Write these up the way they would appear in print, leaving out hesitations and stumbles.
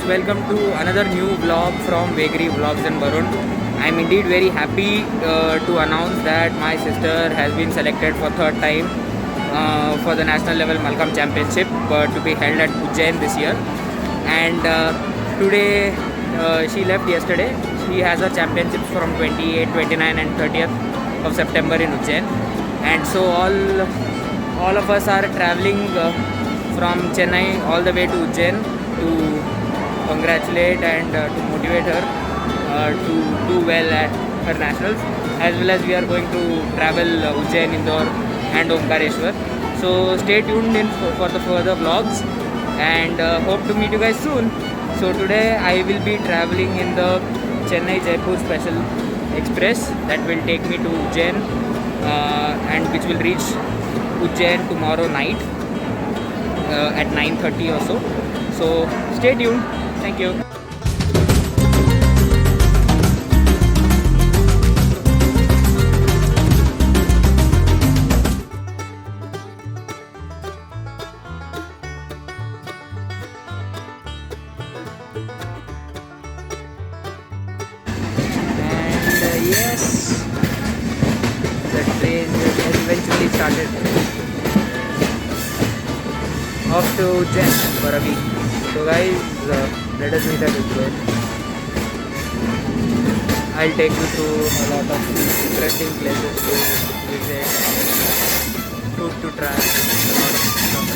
welcome to another new vlog from Vagary Vlogs and Varun. I am indeed very happy to announce that my sister has been selected for third time for the national level Mallakhamb Championship to be held at Ujjain this year. And today she left yesterday. She has her championships from 28, 29 and 30th of September in Ujjain. And so all of us are travelling from Chennai all the way to Ujjain to congratulate and to motivate her to do well at her nationals, as well as we are going to travel Ujjain, Indore and Omkareshwar. So stay tuned in for the further vlogs and hope to meet you guys soon. So today I will be traveling in the Chennai Jaipur Special Express that will take me to Ujjain and which will reach Ujjain tomorrow night at 9:30 or so. So stay tuned. Thank you. And yes, the train has eventually started. Off to Ujjain for a week. So guys, let us meet at Ujjain. I'll take you through a lot of interesting places to visit, food to try, a lot of stuff.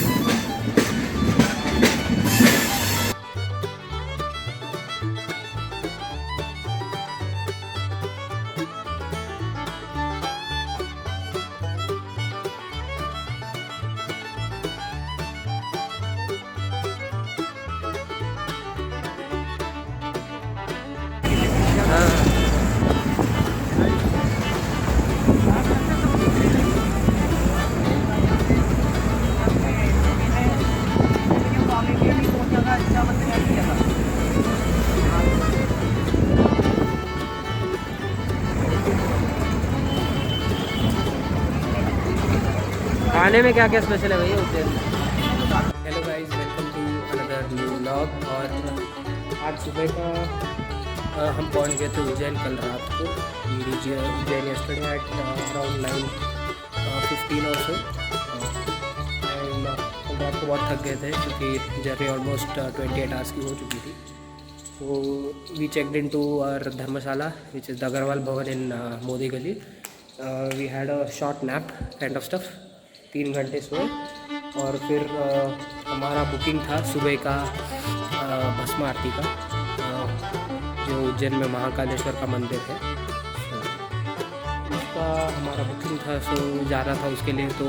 खाने में क्या क्या special है भैया उज्जैन में? Hello guys, welcome to another new vlog. और आज सुबह का हम पहुंच गए थे उज्जैन कल रात को। उज्जैन yesterday at around 9:15 और सो। एंड हम रात को बहुत थक गए थे क्योंकि जर्नी ऑलमोस्ट 28 आवर्स की हो चुकी थी। So we checked in to our dharamshala which is the Agrawal Bhavan in Modi Gali. We had a short nap kind of stuff, 3 घंटे सोए। और फिर हमारा बुकिंग था सुबह का भस्म आरती का, जो उज्जैन में महाकालेश्वर का मंदिर है, उसका हमारा बुकिंग था। सो जाना था उसके लिए, तो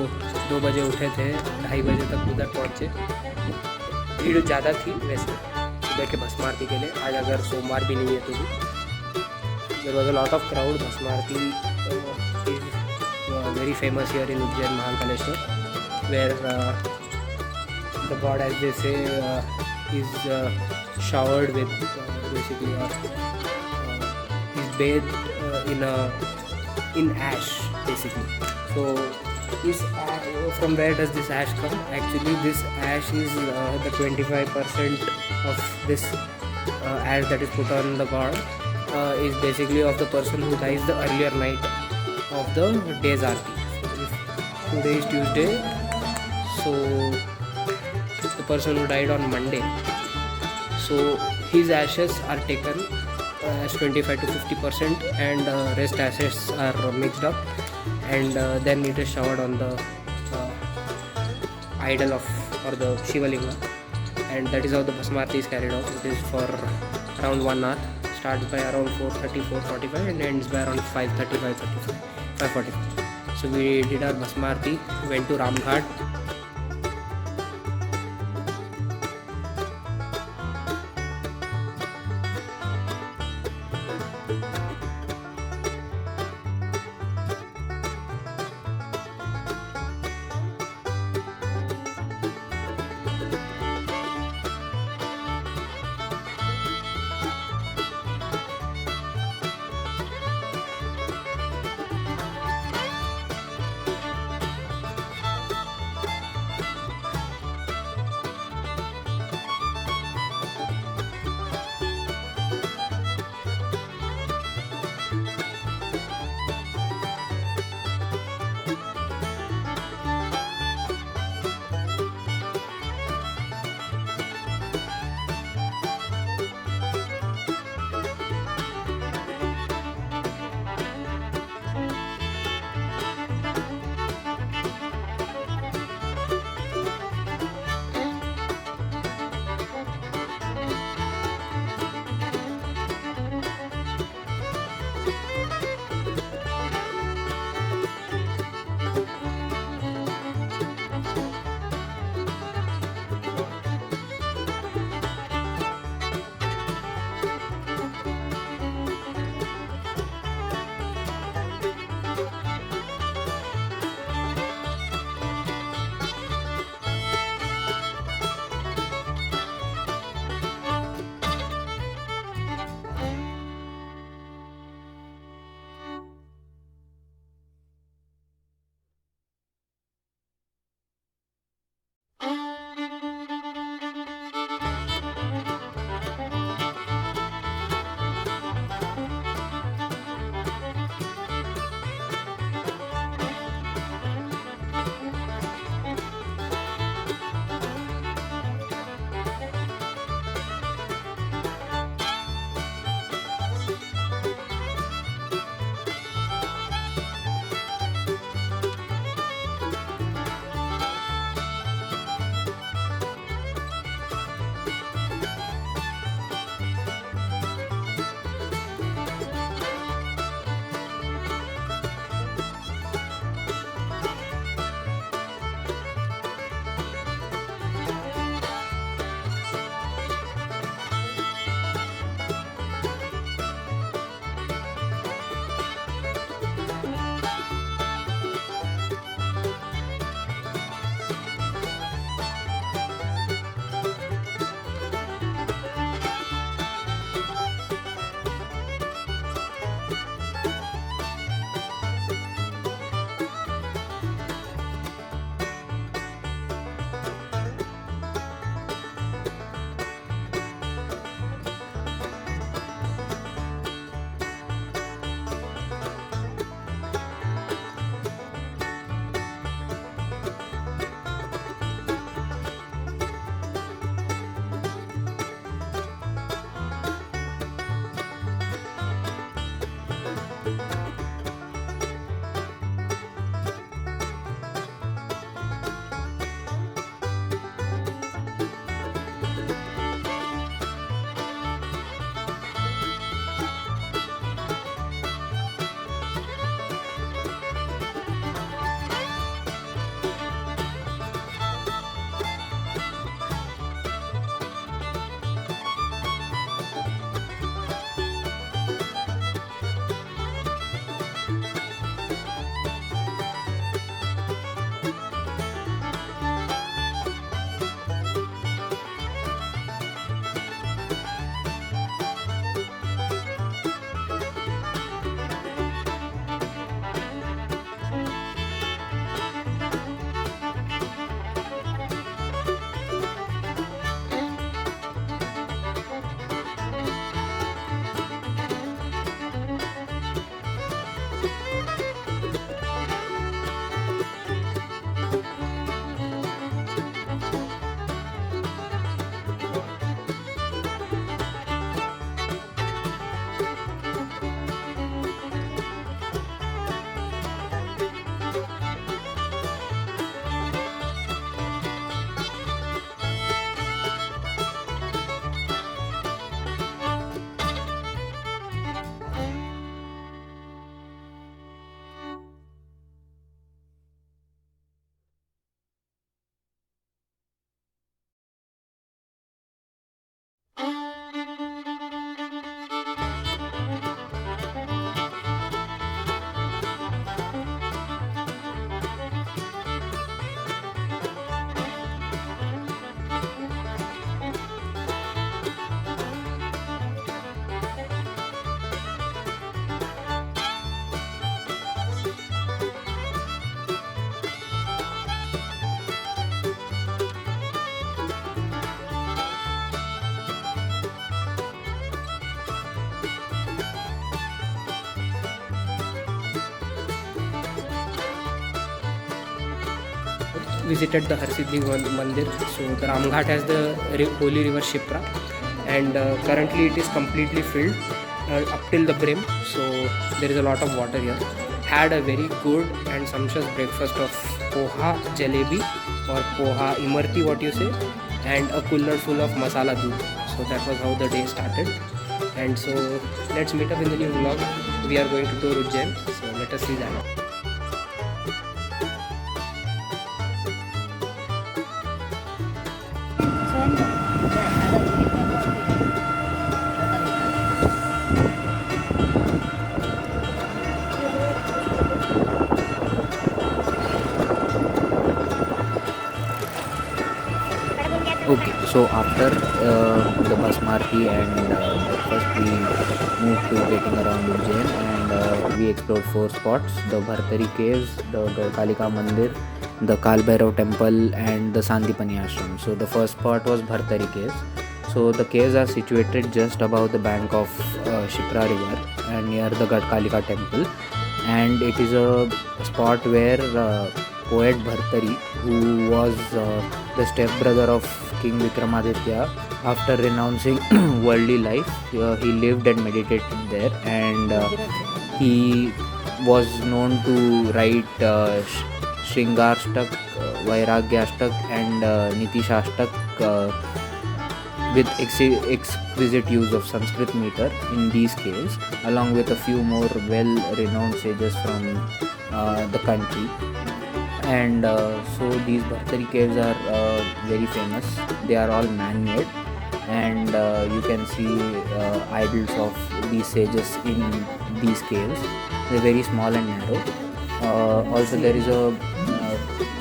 2 बजे उठे थे, 2:30 बजे तक उधर पहुँचे। भीड़ ज़्यादा थी वैसे सुबह के भस्म आरती के लिए, आज अगर सोमवार भी नहीं है तो भी there was a lot of crowd. Bhasma Aarti very famous here in Ujjain Mahakaleshwar, where the god, as they say, is showered with basically is bathed in ash basically. So from where does this ash come? Actually this ash is the 25% of this ash that is put on the god is basically of the person who dies the earlier night of the day's aarti. If today is Tuesday, so the person who died on Monday, so his ashes are taken as 25 to 50%, and rest ashes are mixed up, and then it is showered on the idol of, or the Shivalinga, and that is how the Bhasma Aarti is carried out. It is for around 1 hour, starts by around 4:30, 4:45 and ends by around 5:30, 5:45. So we did our Bhasma Aarti, went to Ramghat. visited the Harsiddhi Mandir. So the Ramghat has the holy river Shipra, and currently it is completely filled up till the brim. So there is a lot of water here. Had a very good and sumptuous breakfast of poha jalebi or poha imarti, what you say, and a cooler full of masala doodh. So that was how the day started. And so let's meet up in the new vlog. We are going to tour Ujjain, so let us see that. Okay, so after the Basmati and breakfast, we moved to getting around Ujjain, and we explored 4 spots: the Bhartari Caves, the Kalika Mandir, the Kal Bhairav Temple, and the Sandipani Ashram. So the first spot was Bhartari Caves. So the caves are situated just above the bank of Shipra River and near the Kalika Temple, and it is a spot where poet Bhartari, who was the stepbrother of King Vikramaditya, after renouncing worldly life, he lived and meditated there, and he was known to write Shringarshtak, Vairagyashtak, and Nitishashtak with exquisite use of Sanskrit meter in these caves, along with a few more well-renowned sages from the country. And so these Bhartari caves are very famous. They are all man-made, and you can see idols of these sages in these caves. They're very small and narrow. Also there is a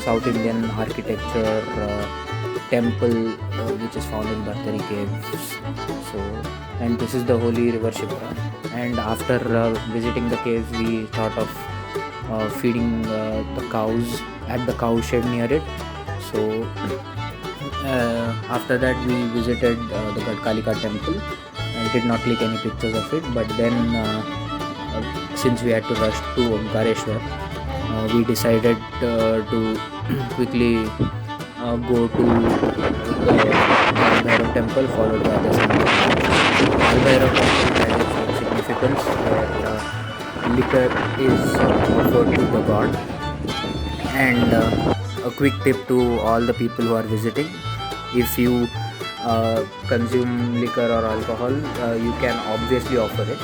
South Indian architecture temple which is found in Bhartari caves. So, and this is the holy river Shipra. And after visiting the caves, we thought of feeding the cows at the cow shed near it. So after that we visited the Gadkalika temple. I did not click any pictures of it, but then since we had to rush to Omkareshwar, we decided to quickly go to the Kal Bhairav temple, followed by the Sandipani. Kal Bhairav temple has its own significance, where liquor is offered to the god. And a quick tip to all the people who are visiting: if you consume liquor or alcohol, you can obviously offer it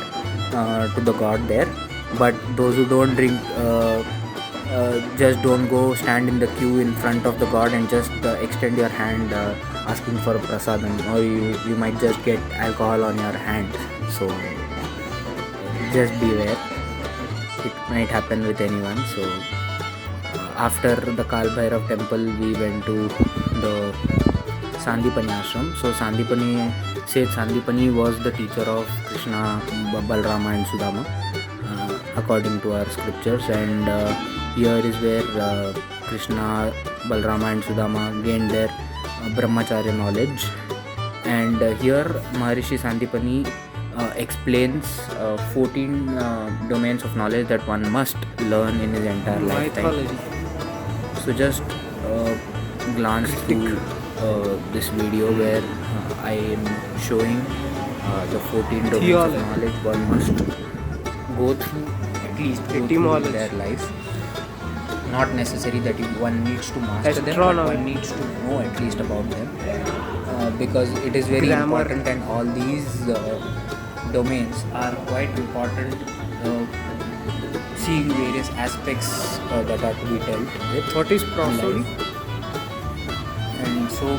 to the god there, but those who don't drink, just don't go stand in the queue in front of the god and just extend your hand asking for a prasadam, or you might just get alcohol on your hand. So just beware, it might happen with anyone. So after the Kal Bhairav temple, we went to the Sandipani ashram. So Sandipani was the teacher of Krishna, Balrama and Sudama, according to our scriptures, and here is where Krishna, Balrama and Sudama gained their brahmacharya knowledge. And here Maharishi Sandipani explains 14 domains of knowledge that one must learn in his entire lifetime. So just glance through this video where I am showing the 14 domains of knowledge one must go through at least in their life. Not necessary that one needs to master them, but one needs to know at least about them, because it is very important, and all these domains are quite important, seeing various aspects that are to be dealt with. What is prosody? And so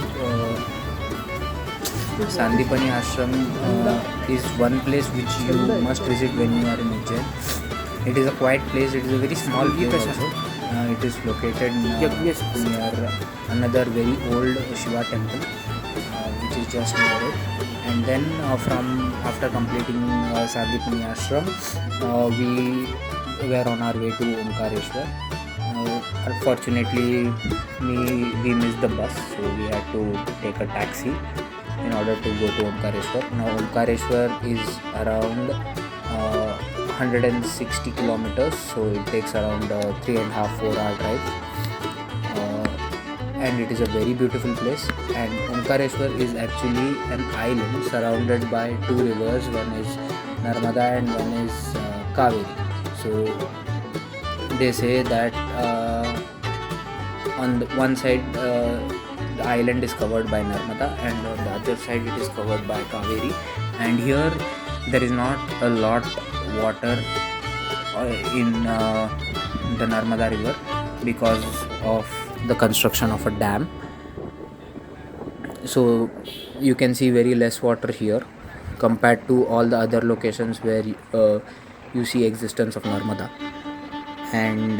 Sandipani ashram is one place which you must visit when you are in Ujjain. It is a quiet place. It is a very small place also. It is located near another very old Shiva temple, which is just near it. And then after completing Sandipani ashram, we were on our way to Omkareshwar. Unfortunately, we missed the bus, so we had to take a taxi in order to go to Omkareshwar. Now Omkareshwar is around 160 kilometers, so it takes around 3.5-4 hour drive. and it is a very beautiful place. And Omkareshwar is actually an island surrounded by two rivers. One is Narmada and one is Kaveri. So they say that on the one side the island is covered by Narmada, and on the other side it is covered by Kaveri. And here there is not a lot water in the Narmada river because of the construction of a dam. So you can see very less water here compared to all the other locations where you see existence of Narmada. And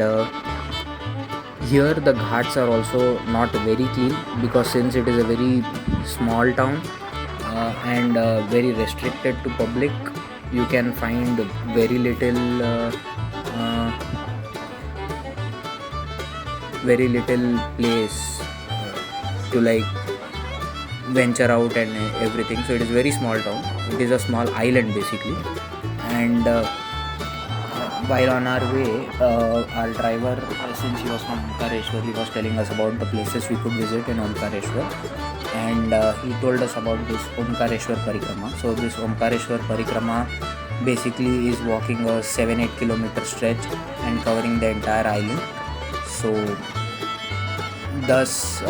here the ghats are also not very clean, because since it is a very small town and very restricted to public, you can find very little place to like venture out and everything. So it is very small town. It is a small island basically. And while on our way, our driver, since he was from Omkareshwar, he was telling us about the places we could visit in Omkareshwar, and he told us about this Omkareshwar Parikrama. So this Omkareshwar Parikrama basically is walking a 7-8 kilometer stretch and covering the entire island. So thus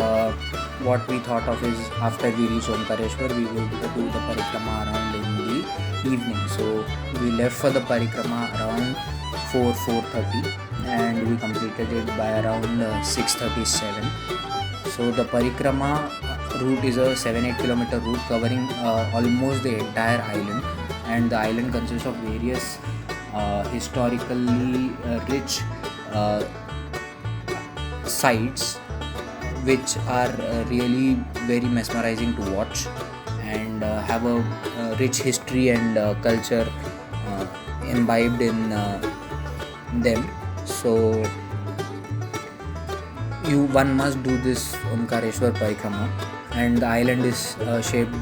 what we thought of is, after we reach Omkareshwar, we would do the Parikrama around in the evening. So we left for the Parikrama around 4:30 and we completed it by around 6:37. So the Parikrama route is a 7-8 kilometer route covering almost the entire island, and the island consists of various historically rich sites which are really very mesmerizing to watch, and have a rich history and culture imbibed in them. So one must do this Omkareshwar Parikrama, and the island is shaped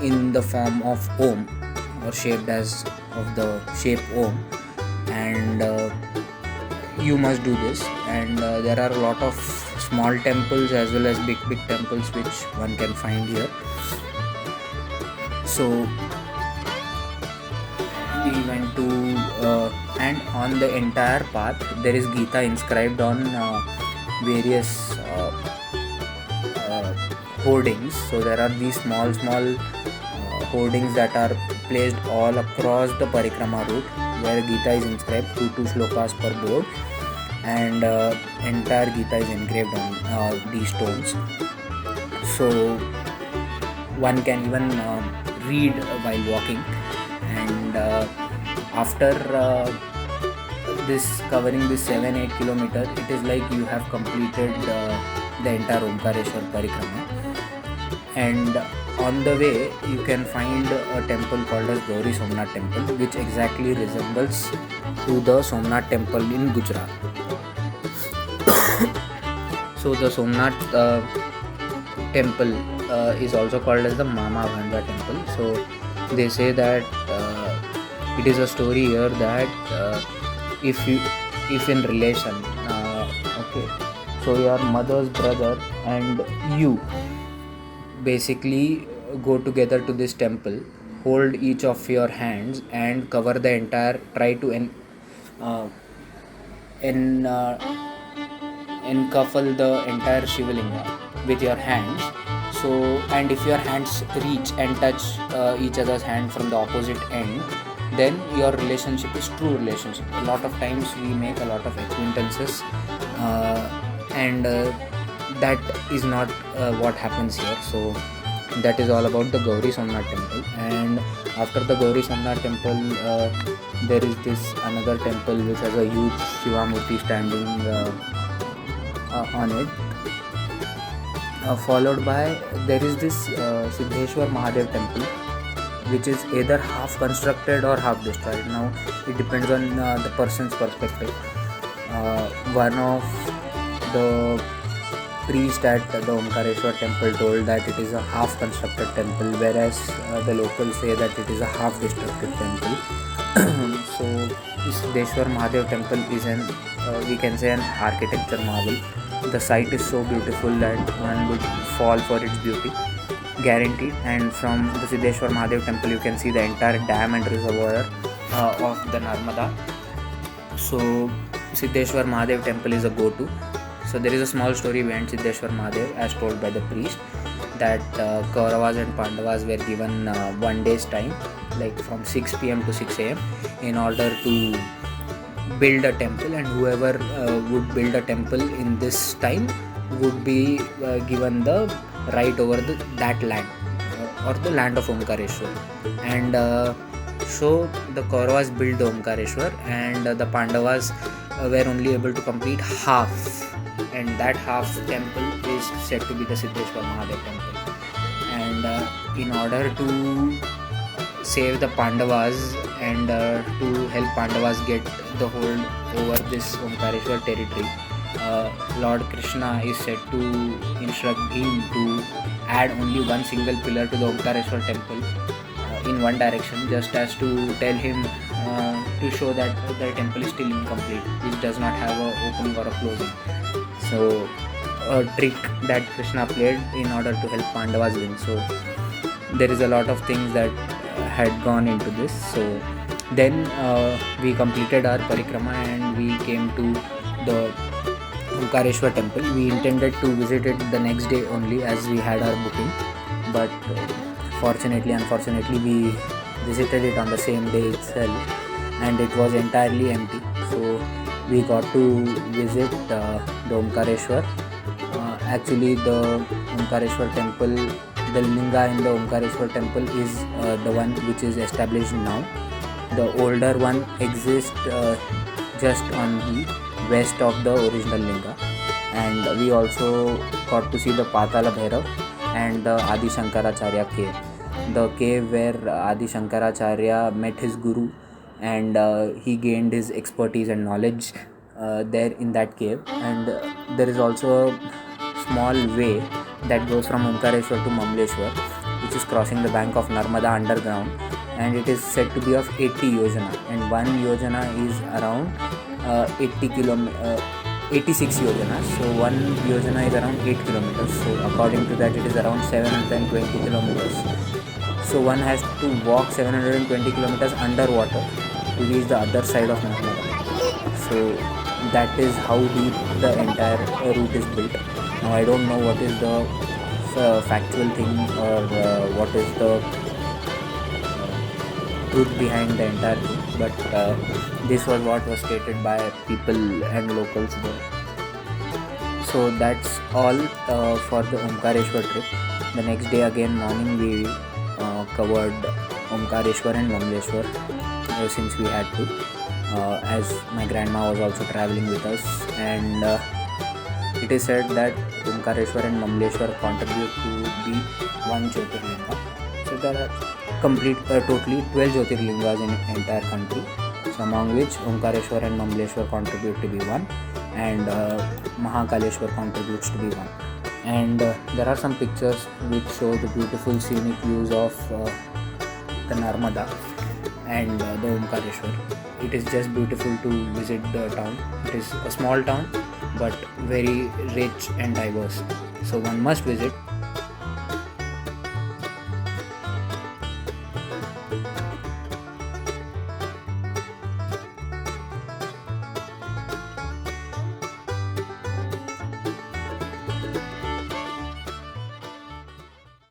in the form of Om, or shaped as of the shape Om, and you must do this. And there are a lot of small temples as well as big temples which one can find here. So we went to and on the entire path there is Gita inscribed on various hoardings. So there are these small hoardings that are placed all across the Parikrama route, where Gita is inscribed, 2 shlokas per board, and entire Gita is engraved on these stones. So one can even read while walking. And after this covering this 7-8 kilometer, it is like you have completed the entire Omkareshwar Parikrama. And on the way you can find a temple called as Gauri Somnath Temple, which exactly resembles to the Somnath Temple in Gujarat. So the Somnath temple is also called as the Mama Bhanja Temple. So they say that it is a story here that if in relation, okay, so your mother's brother and you basically go together to this temple, hold each of your hands and cover the entire, try to encircle the entire Shivalinga with your hands. So, and if your hands reach and touch each other's hand from the opposite end, then your relationship is true relationship. A lot of times we make a lot of acquaintances and that is not what happens here. So that is all about the Gauri Somnath Temple. And after the Gauri Somnath Temple, there is this another temple which has a huge Shiva Murti standing on it. Followed by, there is this Siddheshwar Mahadev Temple, which is either half constructed or half destroyed. Now it depends on the person's perspective. One of the priest at the Omkareshwar temple told that it is a half constructed temple, whereas the locals say that it is a half destructed temple. So this Siddheshwar Mahadev temple is an we can say an architecture marvel. The site is so beautiful that one would fall for its beauty, guaranteed. And from the Siddheshwar Mahadev temple, you can see the entire dam and reservoir of the Narmada. So Siddheshwar Mahadev temple is a go-to. So there is a small story behind Siddheshwar Mahadev as told by the priest, that Kauravas and Pandavas were given 1 day's time, like from 6 p.m. to 6 a.m. in order to build a temple, and whoever would build a temple in this time would be given the right over that land or the land of Omkareshwar. And so the Kauravas built the Omkareshwar, and the Pandavas were only able to complete half, and that half temple is said to be the Siddheshwar Mahadev temple. And in order to save the Pandavas and to help Pandavas get the hold over this Omkareshwar territory, Lord Krishna is said to instruct Bhim to add only one single pillar to the Omkareshwar temple in one direction, just as to tell him to show that the temple is still incomplete, which does not have a opening or a closing. So a trick that Krishna played in order to help Pandavas win. So there is a lot of things that had gone into this. So then we completed our parikrama and we came to the Omkareshwar temple. We intended to visit it the next day only, as we had our booking, but unfortunately we visited it on the same day itself and it was entirely empty. So we got to visit the Omkareshwar. Actually the Omkareshwar temple, the linga in the Omkareshwar temple is the one which is established now. The older one exists just on the west of the original linga. And we also got to see the Patala Bhairav and the Adi Shankaracharya cave. The cave where Adi Shankaracharya met his guru and he gained his expertise and knowledge there in that cave. And there is also a small way that goes from Omkareshwar to Mamleshwar, which is crossing the bank of Narmada underground, and it is said to be of 80 yojana, and one yojana is around 86 yojanas. So one yojana is around 8 kilometers. So according to that, it is around 720 kilometers. So one has to walk 720 kilometers underwater to reach the other side of Narmada. So that is how deep the entire route is built. Now I don't know what is the factual thing or what is the truth behind the entire thing, but this was what was stated by people and locals there. So that's all for the Omkareshwar trip. The next day again morning we covered Omkareshwar and Mamleshwar since we had to, as my grandma was also traveling with us. And it is said that Omkareshwar and Mamleshwar contribute to be one Jyotirlinga. So there are totally 12 Jyotirlingas in entire country, so among which Omkareshwar and Mamleshwar contribute to be one, and Mahakaleshwar contributes to be one. And there are some pictures which show the beautiful scenic views of the Narmada and the Omkareshwar. It is just beautiful to visit the town. It is a small town but very rich and diverse, so one must visit.